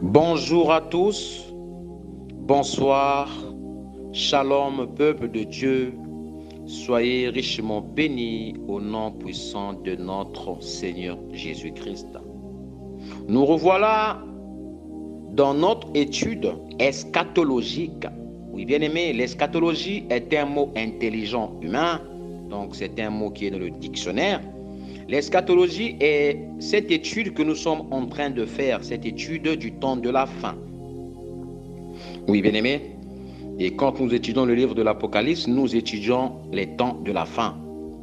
Bonjour à tous, bonsoir, shalom peuple de Dieu, soyez richement bénis au nom puissant de notre Seigneur Jésus-Christ. Nous revoilà dans notre étude eschatologique. Oui, bien aimé, l'eschatologie est un mot intelligent humain, donc c'est un mot qui est dans le dictionnaire. L'eschatologie est cette étude que nous sommes en train de faire, cette étude du temps de la fin. Oui, bien aimé, et quand nous étudions le livre de l'Apocalypse, nous étudions les temps de la fin.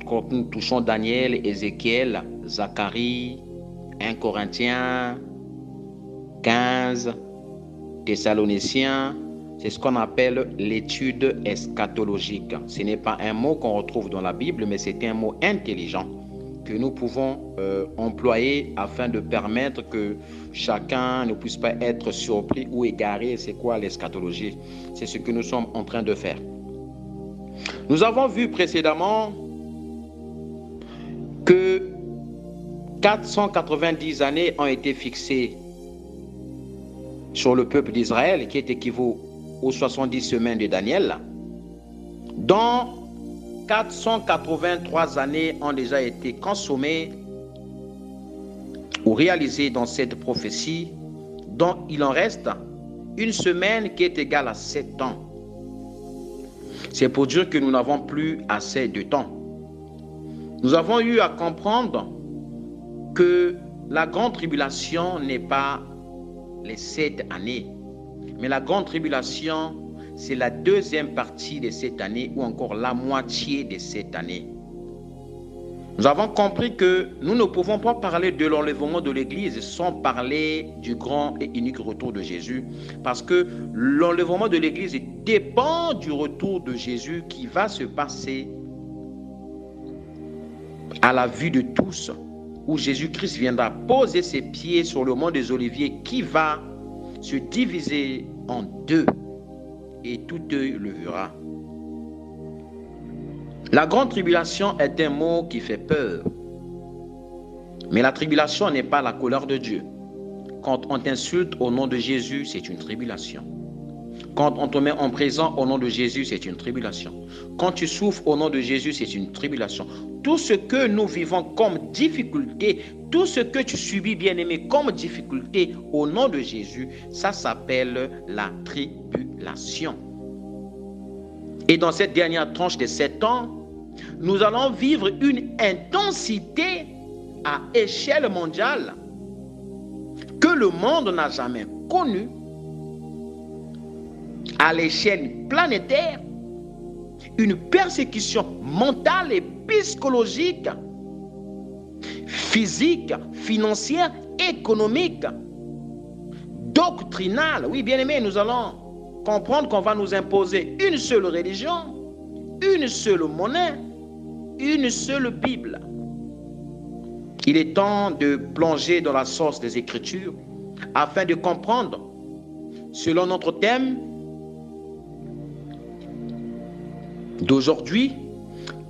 Quand nous touchons Daniel, Ézéchiel, Zacharie, 1 Corinthiens, 15, Thessaloniciens, c'est ce qu'on appelle l'étude eschatologique. Ce n'est pas un mot qu'on retrouve dans la Bible, mais c'est un mot intelligent que nous pouvons employer afin de permettre que chacun ne puisse pas être surpris ou égaré. C'est quoi l'eschatologie? C'est ce que nous sommes en train de faire. Nous avons vu précédemment que 490 années ont été fixées sur le peuple d'Israël, qui est équivaut aux 70 semaines de Daniel, dont 483 années ont déjà été consommées ou réalisées dans cette prophétie, dont il en reste une semaine qui est égale à 7 ans. C'est pour dire que nous n'avons plus assez de temps. Nous avons eu à comprendre que la grande tribulation n'est pas les 7 années, mais la grande tribulation, c'est la deuxième partie de cette année ou encore la moitié de cette année. Nous avons compris que nous ne pouvons pas parler de l'enlèvement de l'Église sans parler du grand et unique retour de Jésus, parce que l'enlèvement de l'Église dépend du retour de Jésus qui va se passer à la vue de tous, où Jésus-Christ viendra poser ses pieds sur le mont des Oliviers qui va se diviser en deux. Et tout œil le verra. La grande tribulation est un mot qui fait peur. Mais la tribulation n'est pas la colère de Dieu. Quand on t'insulte au nom de Jésus, c'est une tribulation. Quand on te met en prison au nom de Jésus, c'est une tribulation. Quand tu souffres au nom de Jésus, c'est une tribulation. Tout ce que nous vivons comme difficulté, tout ce que tu subis, bien-aimé, comme difficulté au nom de Jésus, ça s'appelle la tribulation. Et dans cette dernière tranche de 7 ans, nous allons vivre une intensité à échelle mondiale que le monde n'a jamais connue, à l'échelle planétaire, une persécution mentale et psychologique, physique, financière, économique, doctrinale. Oui, bien aimé, nous allons comprendre qu'on va nous imposer une seule religion, une seule monnaie, une seule Bible. Il est temps de plonger dans la source des Écritures afin de comprendre, selon notre thème d'aujourd'hui,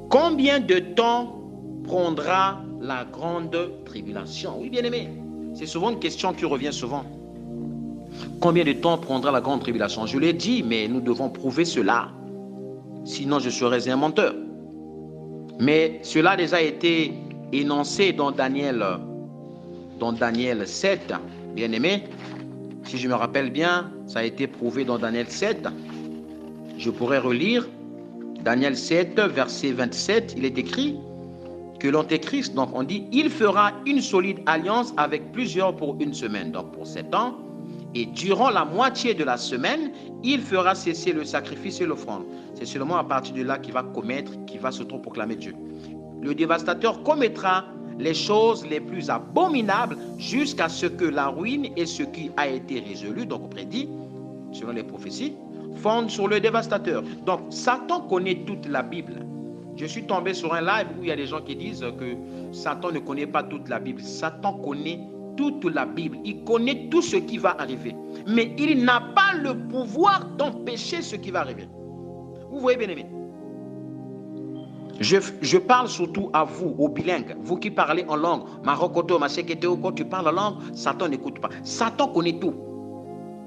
combien de temps prendra la grande tribulation? Oui, bien aimé, c'est souvent une question qui revient souvent. Combien de temps prendra la grande tribulation? Je l'ai dit, mais nous devons prouver cela. Sinon, je serais un menteur. Mais cela a déjà été énoncé dans Daniel 7, bien aimé. Si je me rappelle bien, ça a été prouvé dans Daniel 7. Je pourrais relire Daniel 7, verset 27. Il est écrit que l'Antéchrist, donc on dit, il fera une solide alliance avec plusieurs pour une semaine, donc pour 7 ans. Et durant la moitié de la semaine, il fera cesser le sacrifice et l'offrande. C'est seulement à partir de là qu'il va s'autoproclamer Dieu. Le dévastateur commettra les choses les plus abominables jusqu'à ce que la ruine et ce qui a été résolu, donc prédit, selon les prophéties, fondent sur le dévastateur. Donc, Satan connaît toute la Bible. Je suis tombé sur un live où il y a des gens qui disent que Satan ne connaît pas toute la Bible. Satan connaît toute la Bible. Il connaît tout ce qui va arriver. Mais il n'a pas le pouvoir d'empêcher ce qui va arriver. Vous voyez, bien aimé. Je parle surtout à vous, aux bilingues, vous qui parlez en langue, Marokoto, Maseketeo, quand tu parles en langue, Satan n'écoute pas. Satan connaît tout.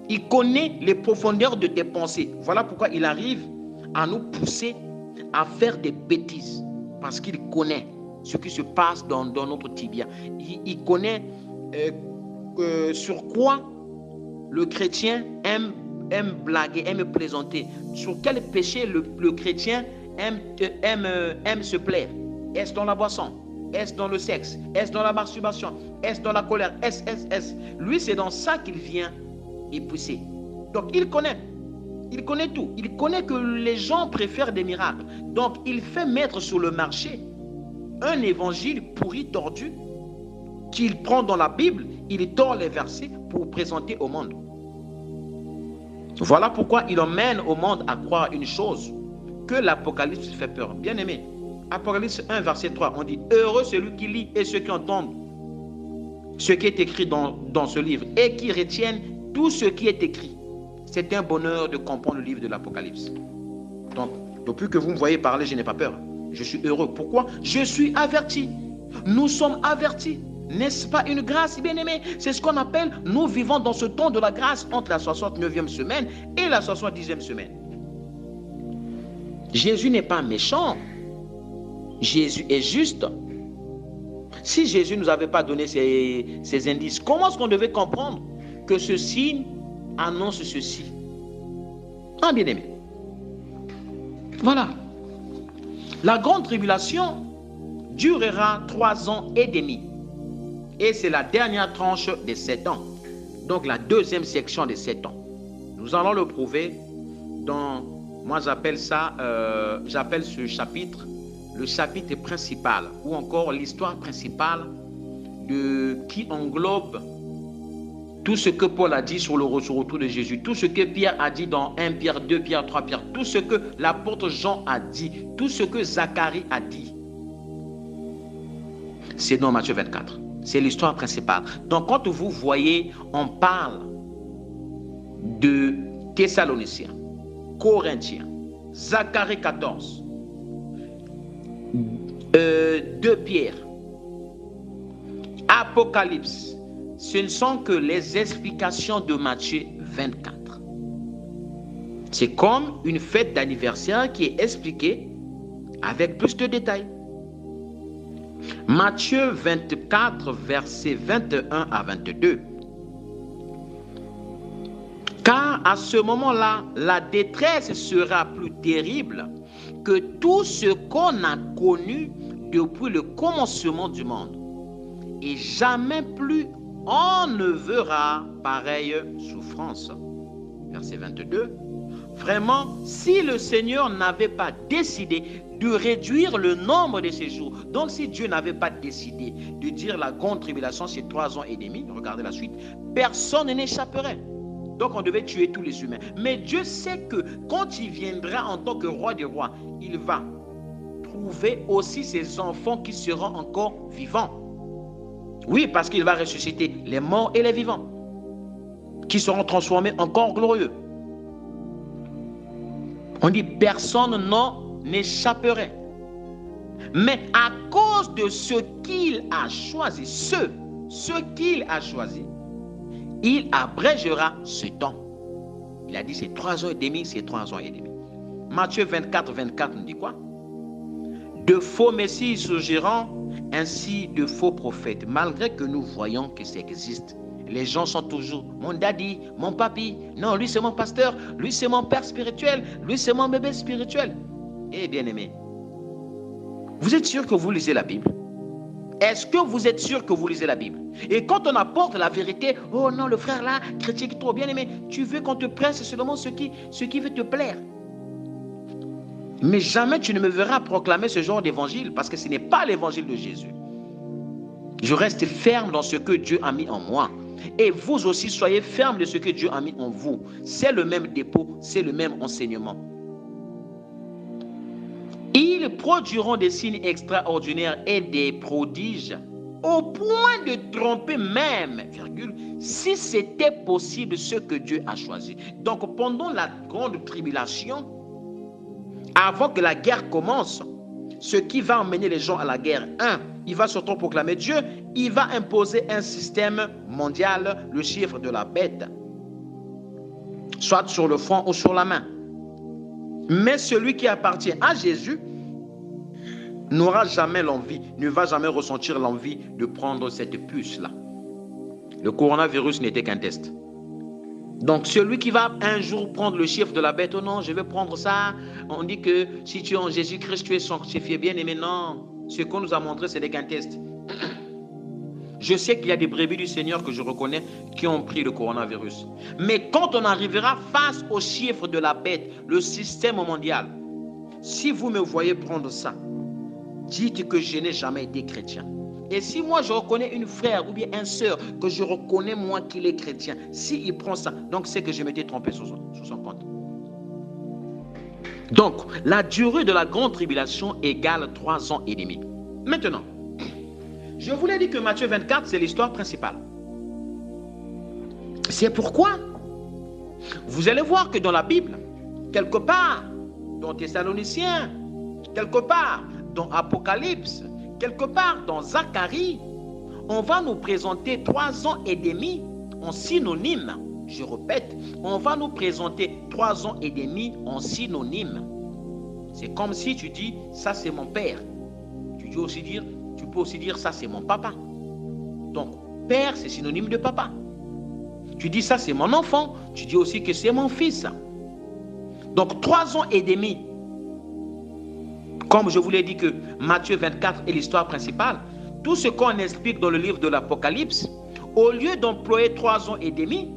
Il connaît les profondeurs de tes pensées. Voilà pourquoi il arrive à nous pousser à faire des bêtises. Parce qu'il connaît ce qui se passe dans notre tibia. Il connaît sur quoi le chrétien aime blaguer, aime plaisanter. Sur quel péché le chrétien aime se plaire. Est-ce dans la boisson? Est-ce dans le sexe? Est-ce dans la masturbation? Est-ce dans la colère? Est-ce? Lui, c'est dans ça qu'il vient et pousser. Donc, il connaît. Il connaît tout. Il connaît que les gens préfèrent des miracles. Donc, il fait mettre sur le marché un évangile pourri, tordu, qu'il prend dans la Bible, il tord les versets pour présenter au monde. Voilà pourquoi il emmène au monde à croire une chose, que l'Apocalypse fait peur. Bien aimé, Apocalypse 1, verset 3, on dit « Heureux celui qui lit et ceux qui entendent ce qui est écrit dans ce livre et qui retiennent tout ce qui est écrit. » C'est un bonheur de comprendre le livre de l'Apocalypse. Donc, depuis que vous me voyez parler, je n'ai pas peur. Je suis heureux. Pourquoi? Je suis averti. Nous sommes avertis. N'est-ce pas une grâce, bien-aimé? C'est ce qu'on appelle, nous vivons dans ce temps de la grâce entre la 69e semaine et la 70e semaine. Jésus n'est pas méchant. Jésus est juste. Si Jésus ne nous avait pas donné ces indices, comment est-ce qu'on devait comprendre que ce signe annonce ceci? Ah, bien-aimé. Voilà. La grande tribulation durera 3 ans et demi. Et c'est la dernière tranche des 7 ans. Donc la deuxième section des 7 ans. Nous allons le prouver dans, moi j'appelle ça, j'appelle ce chapitre, le chapitre principal, ou encore l'histoire principale qui englobe tout ce que Paul a dit sur le retour de Jésus, tout ce que Pierre a dit dans 1 Pierre, 2 Pierre, 3 Pierre, tout ce que l'apôtre Jean a dit, tout ce que Zacharie a dit. C'est dans Matthieu 24. C'est l'histoire principale. Donc, quand vous voyez, on parle de Thessaloniciens, Corinthiens, Zacharie 14, 2 Pierre, Apocalypse, ce ne sont que les explications de Matthieu 24. C'est comme une fête d'anniversaire qui est expliquée avec plus de détails. Matthieu 24, versets 21 à 22. Car à ce moment-là, la détresse sera plus terrible que tout ce qu'on a connu depuis le commencement du monde. Et jamais plus on ne verra pareille souffrance. Verset 22. Vraiment, si le Seigneur n'avait pas décidé de réduire le nombre de ses jours, donc si Dieu n'avait pas décidé de dire la grande tribulation, c'est 3 ans et demi, regardez la suite, personne n'échapperait. Donc on devait tuer tous les humains. Mais Dieu sait que quand il viendra en tant que roi des rois, il va trouver aussi ses enfants qui seront encore vivants. Oui, parce qu'il va ressusciter les morts et les vivants, qui seront transformés encore glorieux. On dit personne n'en échapperait. Mais à cause de ce qu'il a choisi, ce qu'il a choisi, il abrégera ce temps. Il a dit c'est 3 ans et demi, c'est 3 ans et demi. Matthieu 24, 24 nous dit quoi? De faux messies surgiront, ainsi de faux prophètes, malgré que nous voyons que ça existe. Les gens sont toujours mon daddy, mon papi, non, lui c'est mon pasteur, lui c'est mon père spirituel, lui c'est mon bébé spirituel. Eh bien aimé, vous êtes sûr que vous lisez la Bible? Est-ce que vous êtes sûr que vous lisez la Bible? Et quand on apporte la vérité, oh non, le frère là, chrétien qui est trop bien aimé, tu veux qu'on te presse seulement ce qui veut te plaire. Mais jamais tu ne me verras proclamer ce genre d'évangile, parce que ce n'est pas l'évangile de Jésus. Je reste ferme dans ce que Dieu a mis en moi. Et vous aussi, soyez fermes de ce que Dieu a mis en vous. C'est le même dépôt, c'est le même enseignement. Ils produiront des signes extraordinaires et des prodiges, au point de tromper même, virgule, si c'était possible ce que Dieu a choisi. Donc pendant la grande tribulation, avant que la guerre commence, ce qui va emmener les gens à la guerre, il va surtout proclamer Dieu, il va imposer un système mondial, le chiffre de la bête. soit sur le front ou sur la main. Mais celui qui appartient à Jésus n'aura jamais l'envie, ne va jamais ressentir l'envie de prendre cette puce-là. Le coronavirus n'était qu'un test. Donc, celui qui va un jour prendre le chiffre de la bête, oh non, je vais prendre ça. On dit que si tu es en Jésus-Christ, tu es sanctifié, bien aimé. Non, ce qu'on nous a montré, ce n'est qu'un test. Je sais qu'il y a des brebis du Seigneur que je reconnais qui ont pris le coronavirus. Mais quand on arrivera face au chiffre de la bête, le système mondial, si vous me voyez prendre ça, dites que je n'ai jamais été chrétien. Et si moi je reconnais une frère ou bien une sœur que je reconnais moi qu'il est chrétien, s'il prend ça, donc c'est que je m'étais trompé sur son compte. Donc, la durée de la grande tribulation égale 3 ans et demi. Maintenant, je vous l'ai dit que Matthieu 24, c'est l'histoire principale. C'est pourquoi vous allez voir que dans la Bible, quelque part, dans Thessaloniciens, quelque part, dans Apocalypse, quelque part dans Zacharie, on va nous présenter 3 ans et demi en synonyme. Je répète, on va nous présenter 3 ans et demi en synonyme. C'est comme si tu dis, ça c'est mon père. Tu peux aussi dire, ça c'est mon papa. Donc, père c'est synonyme de papa. Tu dis, ça c'est mon enfant. Tu dis aussi que c'est mon fils. Donc, 3 ans et demi. Comme je vous l'ai dit que Matthieu 24 est l'histoire principale, tout ce qu'on explique dans le livre de l'Apocalypse, au lieu d'employer 3 ans et demi,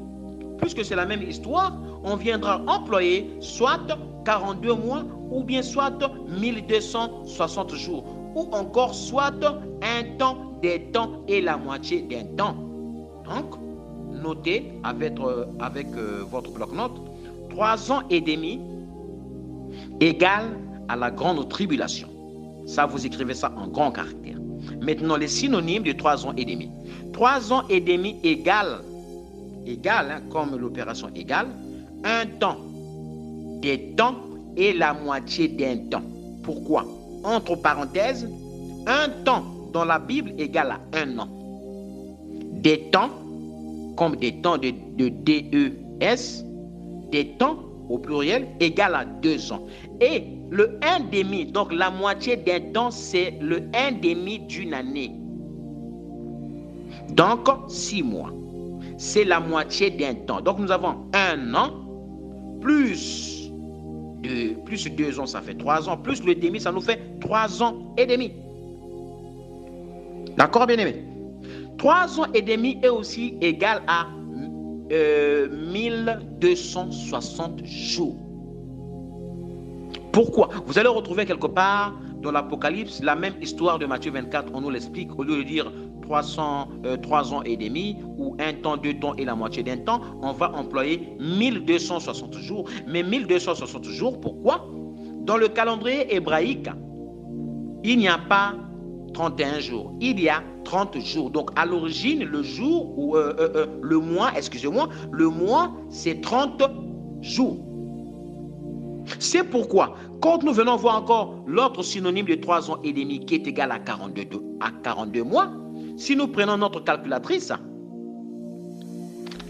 puisque c'est la même histoire, on viendra employer soit 42 mois ou bien soit 1260 jours, ou encore soit un temps, des temps et la moitié d'un temps. Donc, notez avec votre bloc-notes, 3 ans et demi égale à la grande tribulation. Ça, vous écrivez ça en grand caractère. Maintenant, les synonymes de 3 ans et demi. 3 ans et demi égale, comme l'opération égale, un temps, des temps et la moitié d'un temps. Pourquoi? Entre parenthèses, un temps dans la Bible égale à 1 an. Des temps, comme des temps de DES, des temps au pluriel égale à 2 ans. Et le 1,5, donc la moitié d'un temps, c'est le 1,5 d'une année. Donc, 6 mois. C'est la moitié d'un temps. Donc, nous avons 1 an, plus 2 ans, ça fait 3 ans, plus le demi, ça nous fait 3 ans et demi. D'accord, bien-aimé? 3 ans et demi est aussi égal à 1260 jours. Pourquoi? Vous allez retrouver quelque part dans l'Apocalypse la même histoire de Matthieu 24. On nous l'explique. Au lieu de dire 3 ans et demi ou un temps, 2 temps et la moitié d'un temps, on va employer 1260 jours. Mais 1260 jours, pourquoi? Dans le calendrier hébraïque, il n'y a pas 31 jours. Il y a 30 jours. Donc, à l'origine, le jour ou le mois, le mois, c'est 30 jours. C'est pourquoi, quand nous venons voir encore l'autre synonyme de 3 ans et demi qui est égal à 42 mois, si nous prenons notre calculatrice,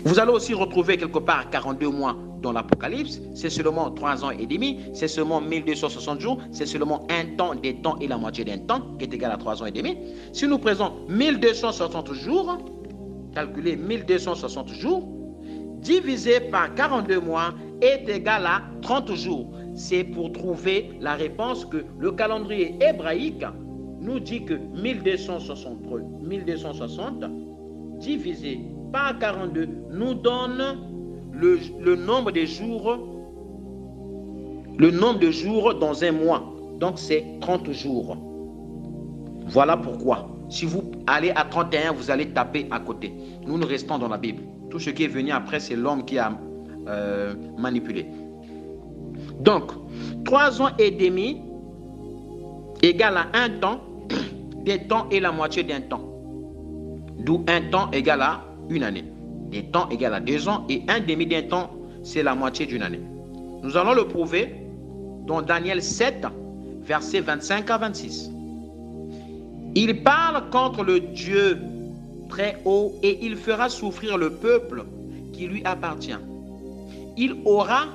vous allez aussi retrouver quelque part 42 mois dans l'Apocalypse, c'est seulement 3 ans et demi, c'est seulement 1260 jours, c'est seulement un temps, des temps et la moitié d'un temps qui est égal à 3 ans et demi. Si nous prenons 1260 jours, calculer 1260 jours, divisé par 42 mois est égal à 30 jours. C'est pour trouver la réponse que le calendrier hébraïque nous dit que 1260 divisé par 42 nous donne le nombre de jours dans un mois. Donc c'est 30 jours. Voilà pourquoi. Si vous allez à 31, vous allez taper à côté. Nous restons dans la Bible. Tout ce qui est venu après, c'est l'homme qui a manipulé. Donc, 3 ans et demi égale à un temps, des temps et la moitié d'un temps. D'où un temps égale à une année. Des temps égale à 2 ans et un demi d'un temps, c'est la moitié d'une année. Nous allons le prouver dans Daniel 7, versets 25 à 26. Il parle contre le Dieu très haut et il fera souffrir le peuple qui lui appartient. il aura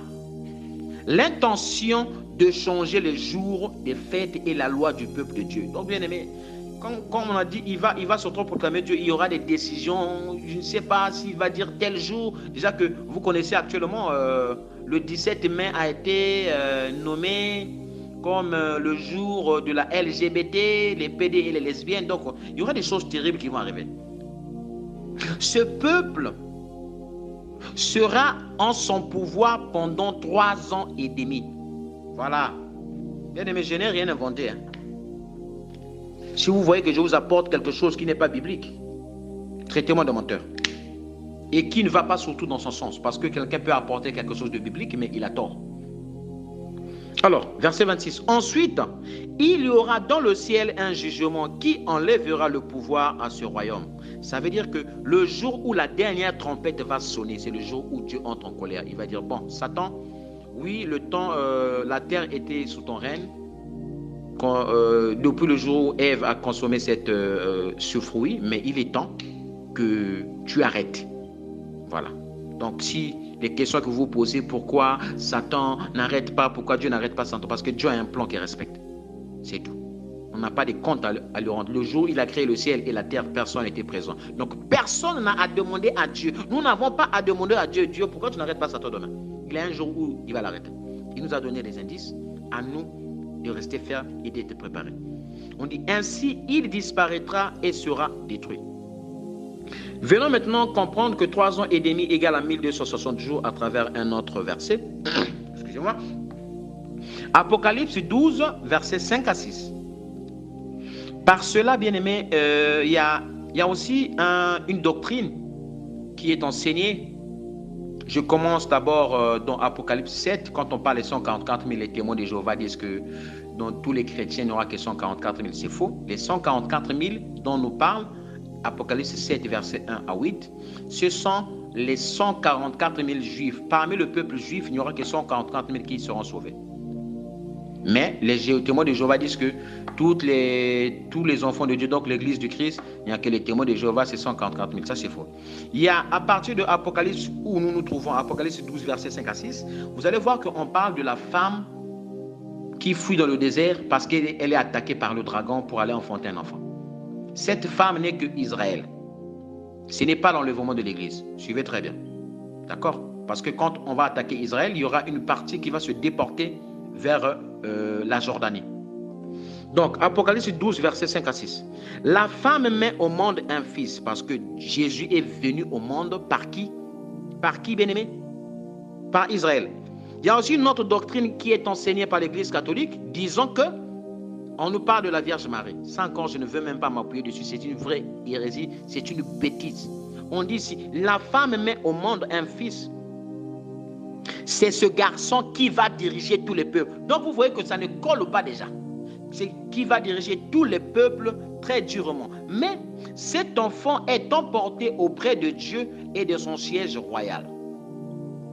l'intention de changer les jours des fêtes et la loi du peuple de Dieu. Donc, bien aimé, comme on a dit, il va surtout proclamer Dieu. Il y aura des décisions. Je ne sais pas s'il va dire tel jour. Déjà que vous connaissez actuellement, le 17 mai a été nommé comme le jour de la LGBT, les PD et les lesbiennes. Donc, il y aura des choses terribles qui vont arriver. Ce peuple sera en son pouvoir pendant 3 ans et demi. Voilà. Bien aimé, je n'ai rien inventé. Hein. Si vous voyez que je vous apporte quelque chose qui n'est pas biblique, traitez-moi de menteur. Et qui ne va pas surtout dans son sens. Parce que quelqu'un peut apporter quelque chose de biblique, mais il a tort. Alors, verset 26. Ensuite, il y aura dans le ciel un jugement qui enlèvera le pouvoir à ce royaume. Ça veut dire que le jour où la dernière trompette va sonner, c'est le jour où Dieu entre en colère. Il va dire, bon, Satan, oui, le temps, la terre était sous ton règne. Depuis le jour où Ève a consommé ce fruit, mais il est temps que tu arrêtes. Voilà. Donc, si les questions que vous posez, pourquoi Satan n'arrête pas, pourquoi Dieu n'arrête pas Satan, parce que Dieu a un plan qu'il respecte. C'est tout. On n'a pas de compte à lui rendre. Le jour où il a créé le ciel et la terre, personne n'était présent. Donc, personne n'a à demander à Dieu. Nous n'avons pas à demander à Dieu, Dieu, pourquoi tu n'arrêtes pas Satan demain? Il y a un jour où il va l'arrêter. Il nous a donné des indices. À nous de rester ferme et d'être préparé. On dit ainsi, il disparaîtra et sera détruit. Venons maintenant comprendre que 3 ans et demi égale à 1260 jours à travers un autre verset. Excusez-moi. Apocalypse 12, versets 5 à 6. Par cela, bien aimé, il y a aussi une doctrine qui est enseignée. Je commence d'abord dans Apocalypse 7, quand on parle des 144 000, les témoins de Jéhovah disent que dans tous les chrétiens, il n'y aura que 144 000, c'est faux. Les 144 000 dont nous parle Apocalypse 7, verset 1 à 8, ce sont les 144 000 juifs. Parmi le peuple juif, il n'y aura que 144 000 qui seront sauvés. Mais les témoins de Jéhovah disent que tous les enfants de Dieu, donc l'église du Christ, il n'y a que les témoins de Jéhovah, c'est 144 000. Ça, c'est faux. Il y a à partir de Apocalypse, où nous nous trouvons, Apocalypse 12, versets 5 à 6, vous allez voir qu'on parle de la femme qui fuit dans le désert parce qu'elle est attaquée par le dragon pour aller enfanter un enfant. Cette femme n'est que Israël. Ce n'est pas l'enlèvement de l'église. Suivez très bien. D'accord? Parce que quand on va attaquer Israël, il y aura une partie qui va se déporter vers la Jordanie. Donc, Apocalypse 12, versets 5 à 6. La femme met au monde un fils, parce que Jésus est venu au monde par qui? Par qui, bien-aimé? Par Israël. Il y a aussi une autre doctrine qui est enseignée par l'Église catholique, disant que on nous parle de la Vierge Marie. Ça encore, je ne veux même pas m'appuyer dessus. C'est une vraie hérésie, c'est une bêtise. On dit ici, la femme met au monde un fils. C'est ce garçon qui va diriger tous les peuples. Donc vous voyez que ça ne colle pas déjà. C'est qui va diriger tous les peuples très durement. Mais cet enfant est emporté auprès de Dieu et de son siège royal.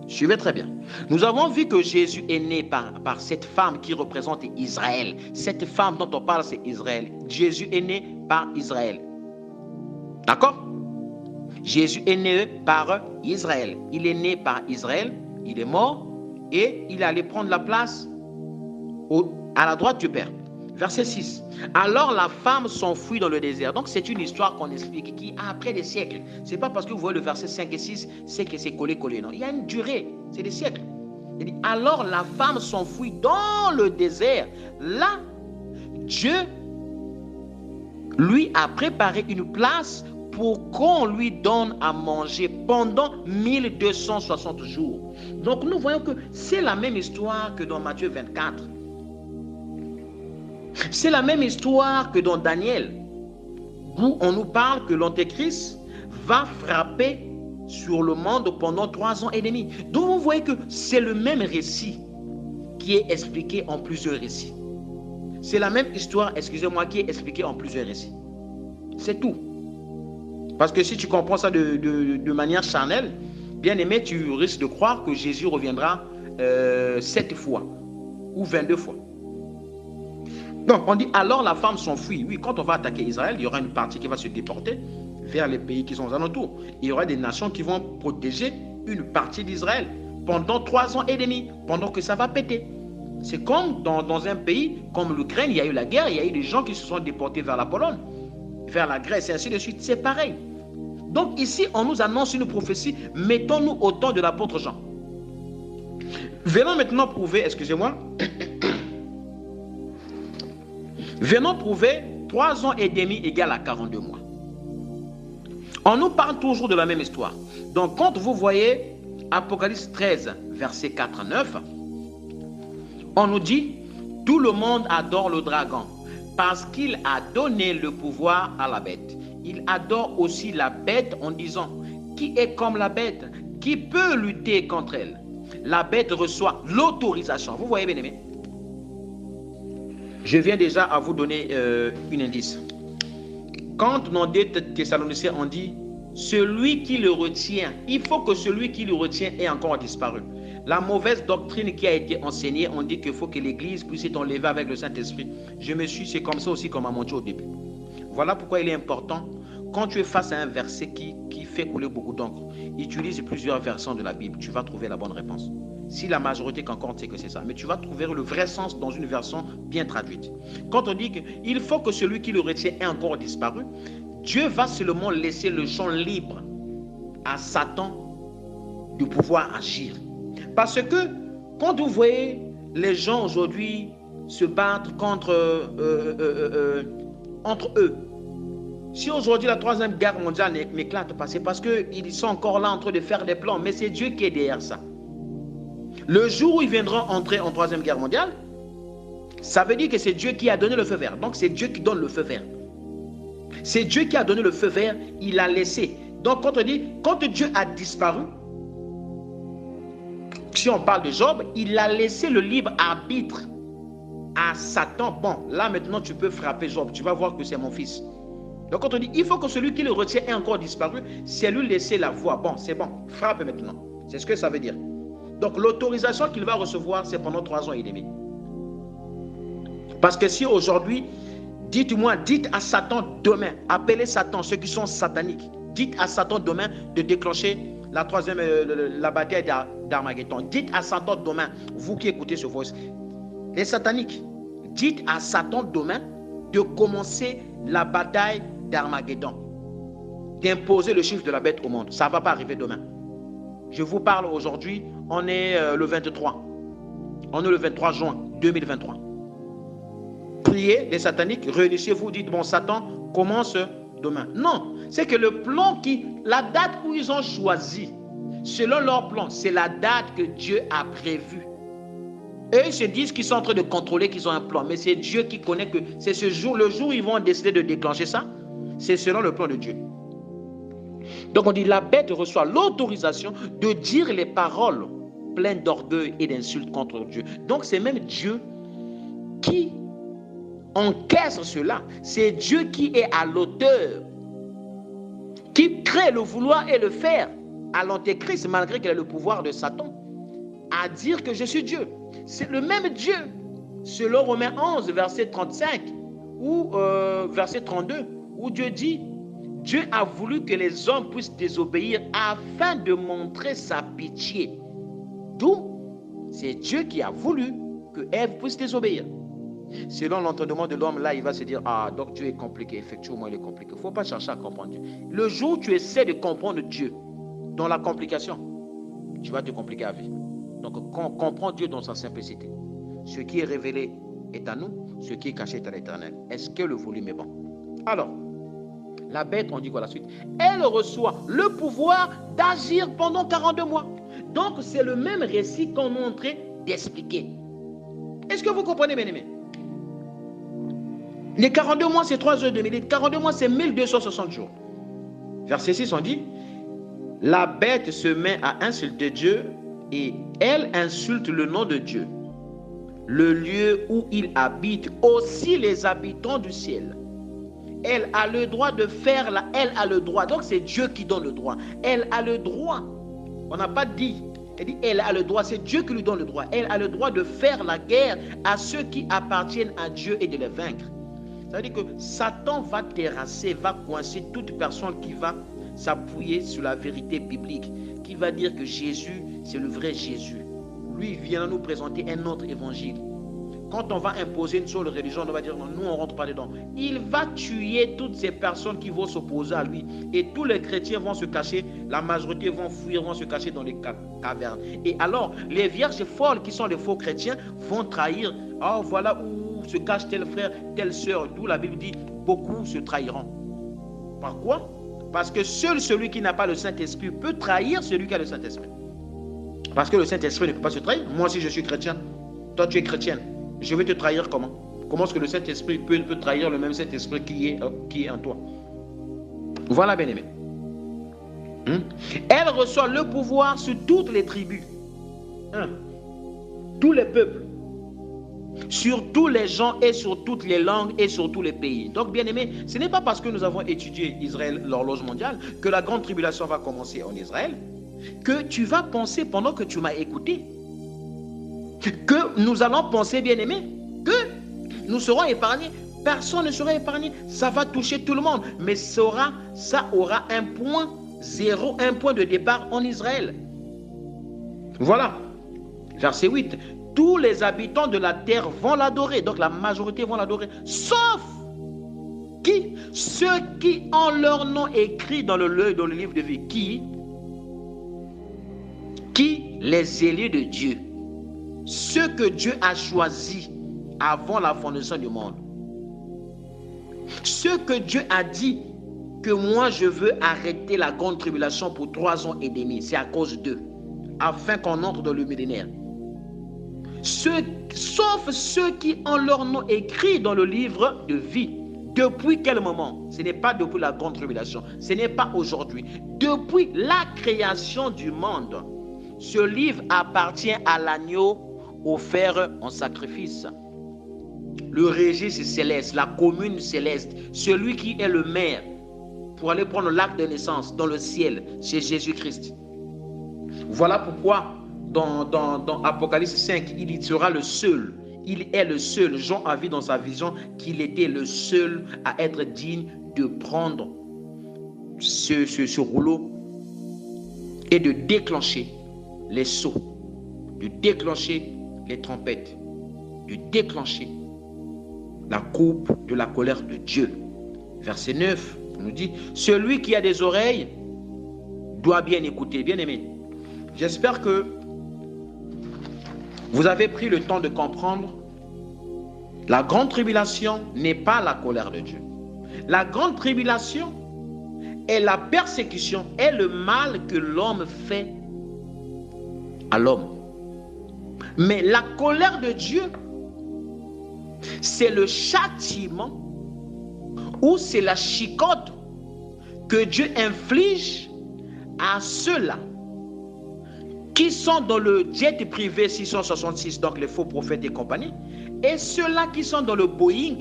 Suivez très bien. Nous avons vu que Jésus est né par cette femme qui représente Israël. Cette femme dont on parle, c'est Israël. Jésus est né par Israël. D'accord? Jésus est né par Israël. Il est né par Israël. Il est mort et il allait prendre la place à la droite du Père. Verset 6. Alors la femme s'enfuit dans le désert. Donc c'est une histoire qu'on explique qui après des siècles. Ce n'est pas parce que vous voyez le verset 5 et 6, c'est que c'est collé. Non, il y a une durée. C'est des siècles. Il dit, alors la femme s'enfuit dans le désert. Là, Dieu lui a préparé une place pour qu'on lui donne à manger pendant 1260 jours. Donc nous voyons que c'est la même histoire que dans Matthieu 24. C'est la même histoire que dans Daniel, où on nous parle que l'Antéchrist va frapper sur le monde pendant 3 ans et demi. Donc vous voyez que c'est le même récit qui est expliqué en plusieurs récits. C'est la même histoire, excusez-moi, qui est expliquée en plusieurs récits. C'est tout. Parce que si tu comprends ça de manière charnelle, bien aimé, tu risques de croire que Jésus reviendra 7 fois ou 22 fois. Donc on dit alors la femme s'enfuit. Oui, quand on va attaquer Israël, il y aura une partie qui va se déporter vers les pays qui sont aux alentours. Il y aura des nations qui vont protéger une partie d'Israël. pendant 3 ans et demi, pendant que ça va péter. C'est comme dans un pays comme l'Ukraine, il y a eu la guerre, il y a eu des gens qui se sont déportés vers la Pologne, vers la Grèce et ainsi de suite. C'est pareil. Donc ici, on nous annonce une prophétie. Mettons-nous au temps de l'apôtre Jean. Venons maintenant prouver, excusez-moi, venons prouver 3 ans et demi égale à 42 mois. On nous parle toujours de la même histoire. Donc quand vous voyez Apocalypse 13, verset 4 à 9, on nous dit, tout le monde adore le dragon parce qu'il a donné le pouvoir à la bête. Il adore aussi la bête en disant, qui est comme la bête? Qui peut lutter contre elle? La bête reçoit l'autorisation. Vous voyez, bien aimé? Je viens déjà à vous donner un indice. Quand dans 2 Thessaloniciens, on dit, celui qui le retient, il faut que celui qui le retient ait encore disparu. La mauvaise doctrine qui a été enseignée, on dit qu'il faut que l'Église puisse être enlevée avec le Saint-Esprit. C'est comme ça aussi qu'on m'a montré au début. Voilà pourquoi il est important, quand tu es face à un verset qui fait couler beaucoup d'encre, utilise plusieurs versions de la Bible, tu vas trouver la bonne réponse. Si la majorité concorde, c'est que c'est ça. Mais tu vas trouver le vrai sens dans une version bien traduite. Quand on dit qu'il faut que celui qui le retient ait encore disparu, Dieu va seulement laisser le champ libre à Satan de pouvoir agir. Parce que quand vous voyez les gens aujourd'hui se battre entre eux, si aujourd'hui la 3e guerre mondiale m'éclate, c'est parce qu'ils sont encore là en train de faire des plans, mais c'est Dieu qui est derrière ça. Le jour où ils viendront entrer en 3e guerre mondiale, ça veut dire que c'est Dieu qui a donné le feu vert. Donc c'est Dieu qui donne le feu vert. C'est Dieu qui a donné le feu vert, il a laissé. Donc quand on dit, quand Dieu a disparu, si on parle de Job, il a laissé le libre arbitre à Satan. Bon, là maintenant tu peux frapper Job, tu vas voir que c'est mon fils. Donc quand on dit, il faut que celui qui le retient ait encore disparu, c'est lui laisser la voix. Bon, c'est bon, frappe maintenant. C'est ce que ça veut dire. Donc l'autorisation qu'il va recevoir, c'est pendant 3 ans et demi. Parce que si aujourd'hui, dites à Satan demain, appelez Satan, ceux qui sont sataniques, dites à Satan demain de déclencher la bataille d'Armageddon. Dites à Satan demain, vous qui écoutez ce voice, les sataniques, dites à Satan demain de commencer la bataille d'Armageddon, d'imposer le chiffre de la bête au monde. Ça ne va pas arriver demain. Je vous parle aujourd'hui, on est le 23. On est le 23 juin 2023. Priez les sataniques, réunissez-vous, dites, bon, Satan commence demain. Non, c'est que le plan la date où ils ont choisi, selon leur plan, c'est la date que Dieu a prévue. Eux, ils se disent qu'ils sont en train de contrôler, qu'ils ont un plan, mais c'est Dieu qui connaît que c'est ce jour, le jour où ils vont décider de déclencher ça, c'est selon le plan de Dieu. Donc on dit, la bête reçoit l'autorisation de dire les paroles pleines d'orgueil et d'insultes contre Dieu. Donc c'est même Dieu qui encaisse cela. C'est Dieu qui est à l'auteur, qui crée le vouloir et le faire à l'antéchrist, malgré qu'il a le pouvoir de Satan, à dire que je suis Dieu. C'est le même Dieu, selon Romains 11, verset 35, ou verset 32, où Dieu dit, Dieu a voulu que les hommes puissent désobéir afin de montrer sa pitié. D'où, c'est Dieu qui a voulu que Ève puisse désobéir. Selon l'entendement de l'homme, là, il va se dire, ah, donc Dieu est compliqué. Effectivement, il est compliqué. Il ne faut pas chercher à comprendre Dieu. Le jour où tu essaies de comprendre Dieu dans la complication, tu vas te compliquer la vie. Donc, comprends Dieu dans sa simplicité. Ce qui est révélé est à nous, ce qui est caché est à l'Éternel. Est-ce que le volume est bon? Alors, la bête, on dit quoi la suite? Elle reçoit le pouvoir d'agir pendant 42 mois. Donc, c'est le même récit qu'on est en train d'expliquer. Est-ce que vous comprenez, bien aimés? Les 42 mois, c'est 3 heures de minute. 42 mois, c'est 1260 jours. Verset 6, on dit, la bête se met à insulter Dieu et elle insulte le nom de Dieu, le lieu où il habite, aussi les habitants du ciel. Elle a le droit de faire elle a le droit. Donc c'est Dieu qui donne le droit. Elle a le droit. On n'a pas dit. Elle dit elle a le droit. C'est Dieu qui lui donne le droit. Elle a le droit de faire la guerre à ceux qui appartiennent à Dieu et de les vaincre. Ça veut dire que Satan va terrasser, va coincer toute personne qui va s'appuyer sur la vérité biblique, qui va dire que Jésus, c'est le vrai Jésus. Lui vient nous présenter un autre évangile. Quand on va imposer une seule religion, on va dire non, nous on ne rentre pas dedans. Il va tuer toutes ces personnes qui vont s'opposer à lui. Et tous les chrétiens vont se cacher, la majorité vont fuir, vont se cacher dans les cavernes. Et alors, les vierges folles qui sont les faux chrétiens vont trahir. Oh, voilà où se cache tel frère, telle sœur. D'où la Bible dit, beaucoup se trahiront. Par quoi? Parce que seul celui qui n'a pas le Saint-Esprit peut trahir celui qui a le Saint-Esprit. Parce que le Saint-Esprit ne peut pas se trahir. Moi, si je suis chrétien, toi tu es chrétienne. Je vais te trahir comment? Comment est-ce que le Saint-Esprit peut trahir le même Saint-Esprit qui est en toi? Voilà, bien-aimé. Elle reçoit le pouvoir sur toutes les tribus, tous les peuples, sur tous les gens et sur toutes les langues et sur tous les pays. Donc, bien-aimé, ce n'est pas parce que nous avons étudié Israël, l'horloge mondiale, que la grande tribulation va commencer en Israël, que tu vas penser pendant que tu m'as écouté, que nous allons penser, bien-aimé, que nous serons épargnés. Personne ne sera épargné. Ça va toucher tout le monde. Mais ça aura un point zéro, un point de départ en Israël. Voilà. Verset 8. Tous les habitants de la terre vont l'adorer. Donc la majorité vont l'adorer. Sauf qui? Ceux qui ont leur nom écrit dans le livre de vie. Qui? Les élus de Dieu. Ceux que Dieu a choisis avant la fondation du monde. Ceux que Dieu a dit que moi je veux arrêter la grande tribulation pour 3 ans et demi. C'est à cause d'eux. Afin qu'on entre dans le millénaire. Sauf ceux qui ont leur nom écrit dans le livre de vie. Depuis quel moment? Ce n'est pas depuis la grande tribulation. Ce n'est pas aujourd'hui. Depuis la création du monde. Ce livre appartient à l'agneau offert en sacrifice. Le registre céleste, la commune céleste, celui qui est le maire pour aller prendre l'acte de naissance dans le ciel, c'est Jésus-Christ. Voilà pourquoi dans Apocalypse 5, il sera le seul. Il est le seul. Jean a vu dans sa vision qu'il était le seul à être digne de prendre ce rouleau et de déclencher les sceaux, de déclencher les trompettes, de déclencher la coupe de la colère de Dieu. Verset 9, on nous dit, celui qui a des oreilles doit bien écouter. Bien aimé, j'espère que vous avez pris le temps de comprendre. La grande tribulation n'est pas la colère de Dieu. La grande tribulation est la persécution, est le mal que l'homme fait à l'homme. Mais la colère de Dieu, c'est le châtiment ou c'est la chicote que Dieu inflige à ceux-là qui sont dans le jet privé 666, donc les faux prophètes et compagnie, et ceux-là qui sont dans le Boeing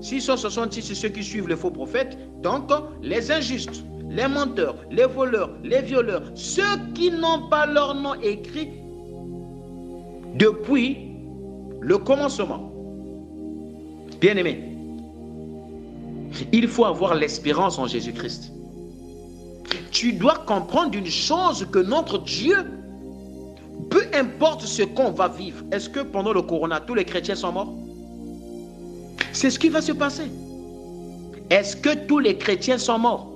666, c'est ceux qui suivent les faux prophètes, donc les injustes, les menteurs, les voleurs, les violeurs, ceux qui n'ont pas leur nom écrit depuis le commencement. Bien-aimé, il faut avoir l'espérance en Jésus-Christ. Tu dois comprendre une chose, que notre Dieu, peu importe ce qu'on va vivre, est-ce que pendant le corona, tous les chrétiens sont morts? C'est ce qui va se passer. Est-ce que tous les chrétiens sont morts?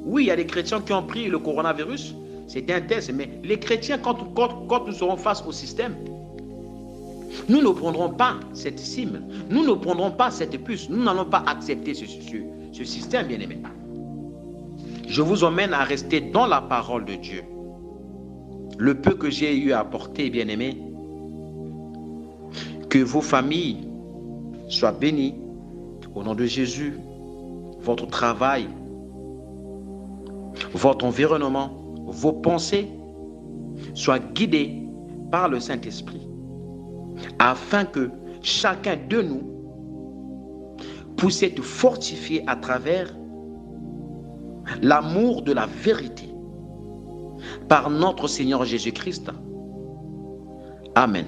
Oui, il y a des chrétiens qui ont pris le coronavirus, c'était un test, mais les chrétiens, quand nous serons face au système, nous ne prendrons pas cette cible, nous ne prendrons pas cette puce, nous n'allons pas accepter ce système, bien-aimé. Je vous emmène à rester dans la parole de Dieu. Le peu que j'ai eu à apporter, bien-aimé, que vos familles soient bénies au nom de Jésus, votre travail, votre environnement, vos pensées soient guidées par le Saint-Esprit, afin que chacun de nous puisse être fortifié à travers l'amour de la vérité par notre Seigneur Jésus-Christ. Amen.